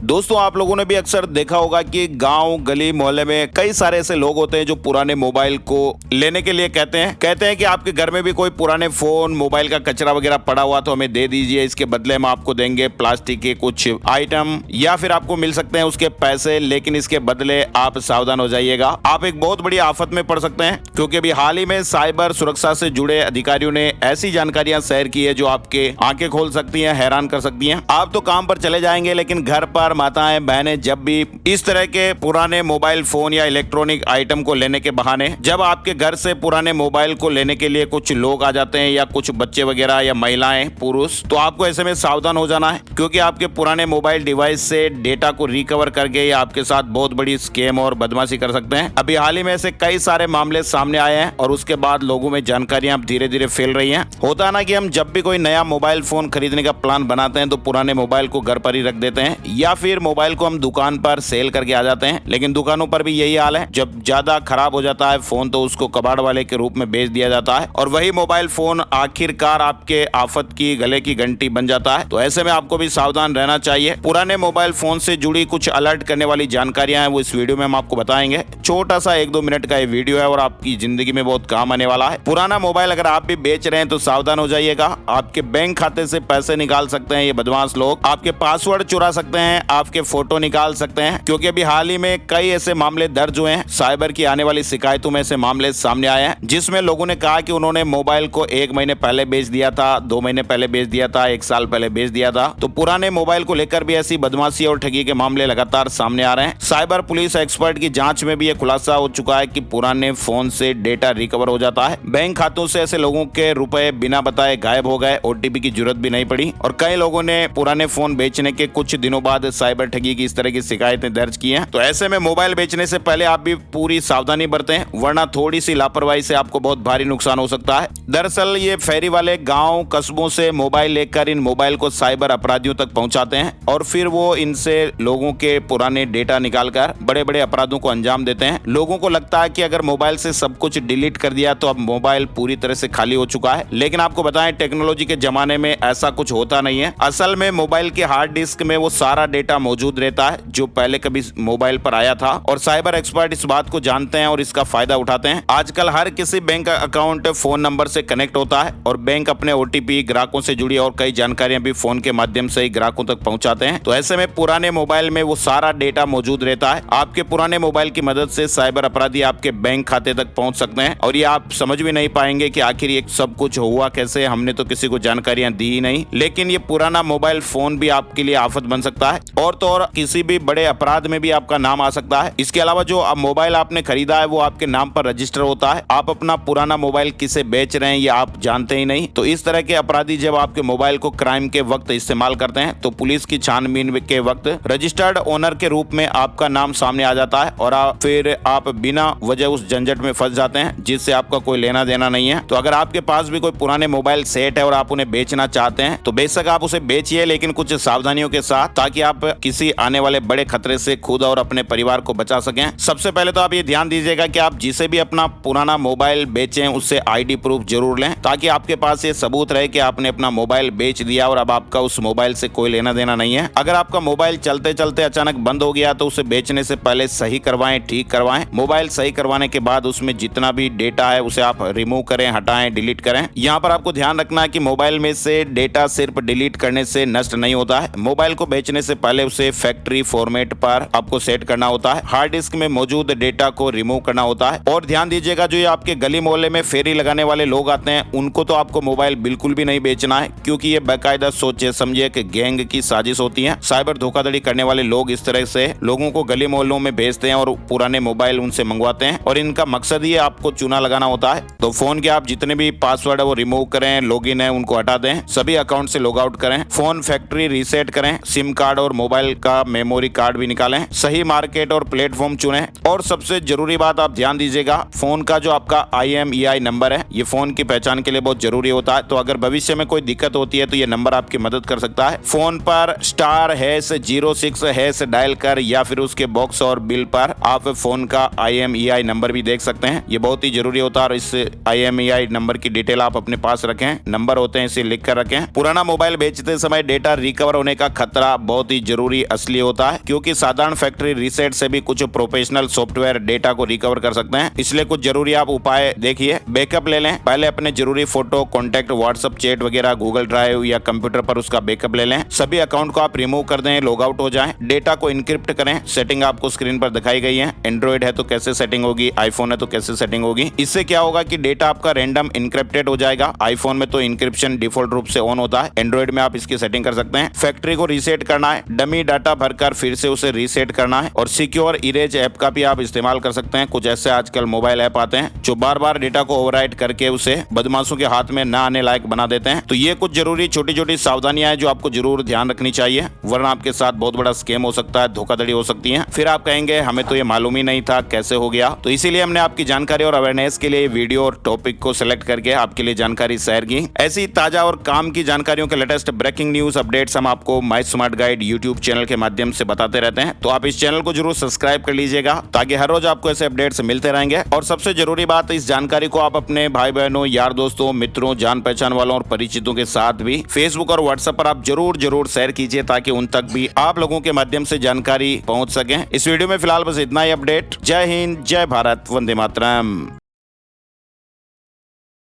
दोस्तों आप लोगों ने भी अक्सर देखा होगा कि गांव गली मोहल्ले में कई सारे ऐसे लोग होते हैं जो पुराने मोबाइल को लेने के लिए कहते हैं कि आपके घर में भी कोई पुराने फोन मोबाइल का कचरा वगैरह पड़ा हुआ तो हमें दे दीजिए, इसके बदले हम आपको देंगे प्लास्टिक के कुछ आइटम या फिर आपको मिल सकते हैं उसके पैसे, लेकिन इसके बदले आप सावधान हो जाइएगा, आप एक बहुत बड़ी आफत में पड़ सकते हैं। क्योंकि अभी हाल ही में साइबर सुरक्षा से जुड़े अधिकारियों ने ऐसी जानकारियां शेयर की है जो आपके आंखें खोल सकती हैं, हैरान कर सकती हैं। आप तो काम पर चले जाएंगे लेकिन घर पर माताएं बहनें जब भी इस तरह के पुराने मोबाइल फोन या इलेक्ट्रॉनिक आइटम को लेने के बहाने जब आपके घर से पुराने मोबाइल को लेने के लिए कुछ लोग आ जाते हैं या कुछ बच्चे वगैरह या महिलाएं पुरुष, तो आपको ऐसे में सावधान हो जाना है, क्योंकि आपके पुराने मोबाइल डिवाइस से डेटा को रिकवर करके या आपके साथ बहुत बड़ी स्कैम और बदमाशी कर सकते हैं। अभी हाल ही में ऐसे कई सारे मामले सामने आए हैं और उसके बाद लोगों में जानकारियां धीरे धीरे फैल रही हैं। होता है ना कि हम जब भी कोई नया मोबाइल फोन खरीदने का प्लान बनाते हैं तो पुराने मोबाइल को घर पर ही रख देते हैं या फिर मोबाइल को हम दुकान पर सेल करके आ जाते हैं, लेकिन दुकानों पर भी यही हाल है। जब ज्यादा खराब हो जाता है फोन तो उसको कबाड़ वाले के रूप में बेच दिया जाता है और वही मोबाइल फोन आखिरकार आपके आफत की गले की घंटी बन जाता है। तो ऐसे में आपको भी सावधान रहना चाहिए। पुराने मोबाइल फोन से जुड़ी कुछ अलर्ट करने वाली जानकारियां हैं वो इस वीडियो में हम आपको बताएंगे। छोटा सा 1-2 मिनट का ये वीडियो है और आपकी जिंदगी में बहुत काम आने वाला है। पुराना मोबाइल अगर आप भी बेच रहे हैं तो सावधान हो जाइएगा। आपके बैंक खाते से पैसे निकाल सकते हैं ये बदमाश लोग, आपके पासवर्ड चुरा सकते हैं, आपके फोटो निकाल सकते हैं, क्योंकि अभी हाल ही में कई ऐसे मामले दर्ज हुए हैं। साइबर की आने वाली शिकायतों में से मामले सामने आए हैं जिसमें लोगों ने कहा कि उन्होंने मोबाइल को 1 महीने पहले बेच दिया था, 2 महीने पहले बेच दिया था, 1 साल पहले बेच दिया था। तो पुराने मोबाइल को लेकर भी ऐसी बदमाशी और ठगी के मामले लगातार सामने आ रहे हैं। साइबर पुलिस एक्सपर्ट की जांच में भी यह खुलासा हो चुका है कि पुराने फोन से डेटा रिकवर हो जाता है। बैंक खातों से ऐसे लोगों के रुपए बिना बताए गायब हो गए, ओटीपी की जरूरत भी नहीं पड़ी और कई लोगों ने पुराने फोन बेचने के कुछ दिनों बाद साइबर ठगी की इस तरह की शिकायतें दर्ज की हैं। तो ऐसे में मोबाइल बेचने से पहले आप भी पूरी सावधानी बरतें, वरना थोड़ी सी लापरवाही से आपको बहुत भारी नुकसान हो सकता है। दरअसल ये फेरी वाले गांव कस्बों से मोबाइल लेकर इन मोबाइल को साइबर अपराधियों तक पहुंचाते हैं और फिर वो इनसे लोगों के पुराने डेटा निकालकर बड़े बड़े अपराधों को अंजाम देते हैं। लोगों को लगता है कि अगर मोबाइल से सब कुछ डिलीट कर दिया तो अब मोबाइल पूरी तरह से खाली हो चुका है, लेकिन आपको बताएं टेक्नोलॉजी के जमाने में ऐसा कुछ होता नहीं है। असल में मोबाइल के हार्ड डिस्क में वो सारा डेटा मौजूद रहता है जो पहले कभी मोबाइल पर आया था और साइबर एक्सपर्ट इस बात को जानते हैं और इसका फायदा उठाते हैं। आजकल हर किसी बैंक अकाउंट फोन नंबर से कनेक्ट होता है और बैंक अपने ओटीपी ग्राहकों से जुड़ी और कई जानकारियां भी फोन के माध्यम से ही ग्राहकों तक पहुंचाते हैं। तो ऐसे में पुराने मोबाइल में वो सारा डेटा मौजूद रहता है। आपके पुराने मोबाइल की मदद से साइबर अपराधी आपके बैंक खाते तक पहुंच सकते हैं और ये आप समझ भी नहीं पाएंगे कि आखिर ये सब कुछ हुआ कैसे, हमने तो किसी को जानकारियां दी ही नहीं। लेकिन ये पुराना मोबाइल फोन भी आपके लिए आफत बन सकता है और तो और किसी भी बड़े अपराध में भी आपका नाम आ सकता है। इसके अलावा जो मोबाइल आपने खरीदा है वो आपके नाम पर रजिस्टर होता है, आप अपना पुराना मोबाइल किसे बेच रहे हैं ये आप जानते ही नहीं। तो इस तरह के अपराधी जब आपके मोबाइल को क्राइम के वक्त इस्तेमाल करते हैं तो पुलिस की छानबीन के वक्त रजिस्टर्ड ओनर के रूप में आपका नाम सामने आ जाता है और फिर आप बिना वजह उस झंझट में फंस जाते हैं जिससे आपका कोई लेना देना नहीं है। तो अगर आपके पास भी कोई पुराने मोबाइल सेट है और आप उन्हें बेचना चाहते हैं तो बेशक आप उसे बेचिए, लेकिन कुछ सावधानियों के साथ, ताकि आप किसी आने वाले बड़े खतरे से खुद और अपने परिवार को बचा सकें। सबसे पहले तो आप ये ध्यान दीजिएगा कि आप जिसे भी अपना पुराना मोबाइल बेचें उससे आईडी प्रूफ जरूर लें, ताकि आपके पास ये सबूत रहे कि आपने अपना मोबाइल बेच दिया और अब आपका उस मोबाइल से कोई लेना देना नहीं है। अगर आपका मोबाइल चलते चलते अचानक बंद हो गया तो उसे बेचने से पहले सही करवाएं, ठीक करवाएं। मोबाइल सही करवाने के बाद उसमें जितना भी डेटा है उसे आप रिमूव करें, हटाएं, डिलीट करें। यहाँ पर आपको ध्यान रखना है कि मोबाइल में से डेटा सिर्फ डिलीट करने से नष्ट नहीं होता है। मोबाइल को बेचने से पहले उसे फैक्ट्री फॉर्मेट पर आपको सेट करना होता है, हार्ड डिस्क में मौजूद डेटा को रिमूव करना होता है। और ध्यान दीजिएगा जो ये आपके गली मोहल्ले में फेरी लगाने वाले लोग आते हैं उनको तो आपको मोबाइल बिल्कुल भी नहीं बेचना है, क्योंकि ये बाकायदा सोचे समझे कि गैंग की साजिश होती है। साइबर धोखाधड़ी करने वाले लोग इस तरह से लोगों को गली मोहल्लों में भेजते हैं और पुराने मोबाइल उनसे मंगवाते हैं और इनका मकसद ही आपको चूना लगाना होता है। तो फोन के आप जितने भी पासवर्ड है वो रिमूव करें, लॉगिन है उनको हटा दें, सभी अकाउंट से लॉग आउट करें, फोन फैक्ट्री रीसेट करें, सिम कार्ड और मोबाइल का मेमोरी कार्ड भी निकालें, सही मार्केट और प्लेटफॉर्म चुनें। और सबसे जरूरी बात आप ध्यान दीजिएगा, फोन का जो आपका IMEI नंबर है ये फोन की पहचान के लिए बहुत जरूरी होता है। तो अगर भविष्य में कोई दिक्कत होती है तो ये नंबर आपकी मदद कर सकता है। फोन पर *#06# डायल कर या फिर उसके बॉक्स और और बिल पर आप फोन का IMEI नंबर भी देख सकते हैं। ये बहुत ही जरूरी होता है और इस IMEI नंबर की डिटेल आप अपने पास रखें। नंबर होते हैं, इसे लिख कर रखें। पुराना मोबाइल बेचते समय डेटा रिकवर होने का खतरा बहुत ही जरूरी असली होता है, क्योंकि साधारण फैक्ट्री रीसेट से भी कुछ प्रोफेशनल सॉफ्टवेयर डेटा को रिकवर कर सकते हैं। इसलिए कुछ जरूरी आप उपाय देखिए। बैकअप ले लें। पहले अपने जरूरी फोटो, कॉन्टेक्ट, व्हाट्सएप चैट वगैरह गूगल ड्राइव या कंप्यूटर पर उसका बैकअप ले लें। सभी अकाउंट को आप रिमूव कर दें, लॉग आउट हो जाएं। डेटा को इनक्रिप्ट करें। सेटिंग आपको स्क्रीन पर दिखाई गई है। एंड्रॉइड है तो कैसे सेटिंग होगी, आईफोन है तो कैसे सेटिंग होगी। इससे क्या होगा कि डेटा आपका रैंडम इनक्रिप्टेड हो जाएगा। आईफोन में तो इनक्रिप्शन डिफॉल्ट रूप से ऑन होता है, एंड्रॉइड में आप इसकी सेटिंग कर सकते हैं। फैक्ट्री को रीसेट करना है, डमी डाटा भरकर फिर से उसे रीसेट करना है। और सिक्योर इरेज ऐप का भी आप इस्तेमाल कर सकते हैं। कुछ ऐसे आजकल मोबाइल ऐप आते हैं जो बार बार डेटा को ओवरराइट करके उसे बदमाशों के हाथ में न आने लायक बना देते हैं। तो ये कुछ जरूरी छोटी छोटी सावधानियां हैं जो आपको जरूर ध्यान रखनी चाहिए, वरना आपके साथ बहुत बड़ा स्कैम हो सकता है, धोखाधड़ी हो सकती है। फिर आप कहेंगे हमें तो ये मालूम ही नहीं था, कैसे हो गया। तो इसीलिए हमने आपकी जानकारी और अवेयरनेस के लिए वीडियो और टॉपिक को सिलेक्ट करके आपके लिए जानकारी शेयर की। ऐसी ताजा और काम की जानकारियों के लेटेस्ट ब्रेकिंग न्यूज अपडेट्स हम आपको माई स्मार्ट गाइड यूट्यूब चैनल के माध्यम से बताते रहते हैं। तो आप इस चैनल को जरूर सब्सक्राइब कर लीजिएगा ताकि हर रोज आपको ऐसे अपडेट्स मिलते रहेंगे। और सबसे जरूरी बात, इस जानकारी को आप अपने भाई बहनों, यार दोस्तों, मित्रों, जान पहचान वालों और परिचितों के साथ भी फेसबुक और व्हाट्सएप पर आप जरूर शेयर कीजिए ताकि उन तक भी आप लोगों के माध्यम से जानकारी पहुंच सके। इस वीडियो में फिलहाल बस इतना ही अपडेट। जय हिंद, जय भारत, वंदे मातरम।